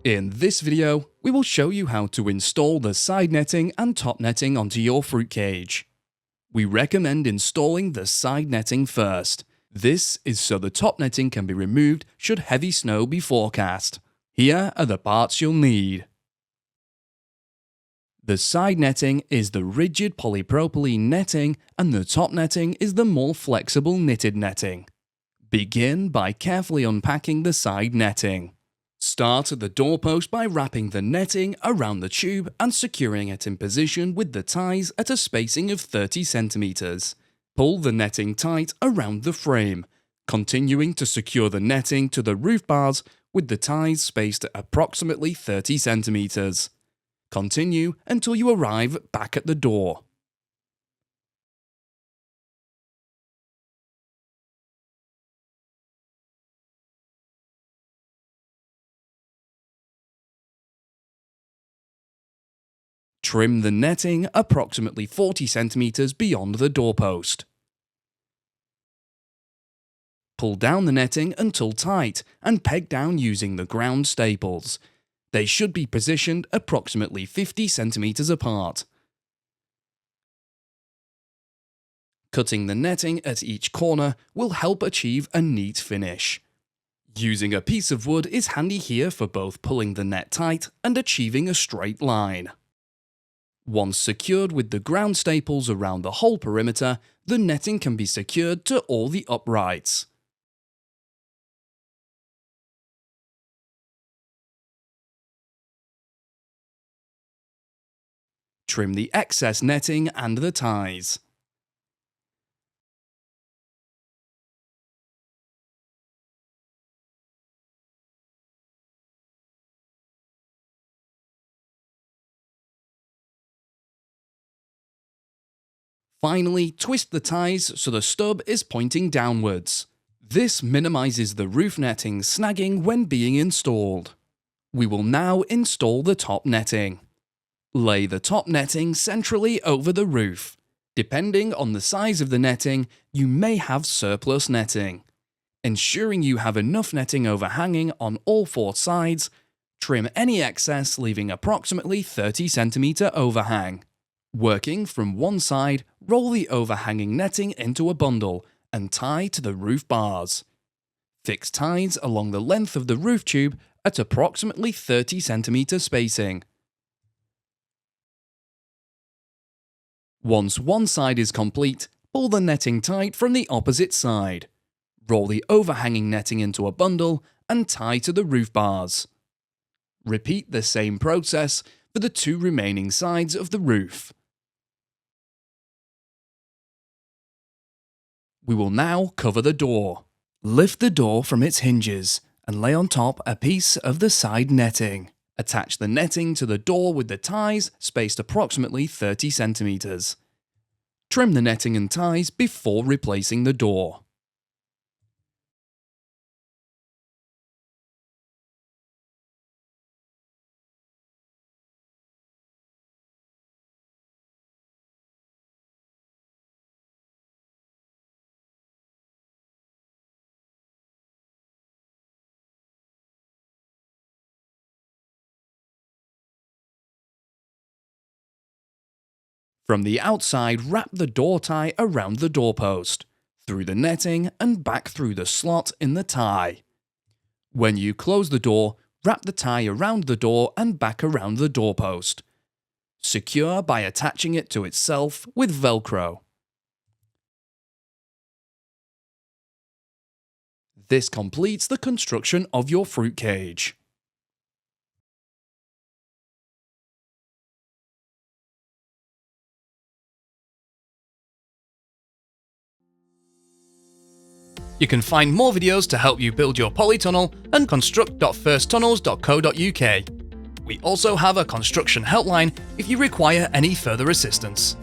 In this video, we will show you how to install the side netting and top netting onto your fruit cage. We recommend installing the side netting first. This is so the top netting can be removed should heavy snow be forecast. Here are the parts you'll need. The side netting is the rigid polypropylene netting and the top netting is the more flexible knitted netting. Begin by carefully unpacking the side netting. Start at the doorpost by wrapping the netting around the tube and securing it in position with the ties at a spacing of 30 cm. Pull the netting tight around the frame, continuing to secure the netting to the roof bars with the ties spaced at approximately 30 cm. Continue until you arrive back at the door. Trim the netting approximately 40 cm beyond the doorpost. Pull down the netting until tight and peg down using the ground staples. They should be positioned approximately 50 cm apart. Cutting the netting at each corner will help achieve a neat finish. Using a piece of wood is handy here for both pulling the net tight and achieving a straight line. Once secured with the ground staples around the whole perimeter, the netting can be secured to all the uprights. Trim the excess netting and the ties. Finally, twist the ties so the stub is pointing downwards. This minimizes the roof netting snagging when being installed. We will now install the top netting. Lay the top netting centrally over the roof. Depending on the size of the netting, you may have surplus netting. Ensuring you have enough netting overhanging on all four sides, trim any excess leaving approximately 30 cm overhang. Working from one side, roll the overhanging netting into a bundle and tie to the roof bars. Fix ties along the length of the roof tube at approximately 30 cm spacing. Once one side is complete, pull the netting tight from the opposite side. Roll the overhanging netting into a bundle and tie to the roof bars. Repeat the same process for the two remaining sides of the roof. We will now cover the door. Lift the door from its hinges and lay on top a piece of the side netting. Attach the netting to the door with the ties spaced approximately 30 cm. Trim the netting and ties before replacing the door. From the outside, wrap the door tie around the doorpost, through the netting and back through the slot in the tie. When you close the door, wrap the tie around the door and back around the doorpost. Secure by attaching it to itself with Velcro. This completes the construction of your fruit cage. You can find more videos to help you build your polytunnel and construct.firsttunnels.co.uk. We also have a construction helpline if you require any further assistance.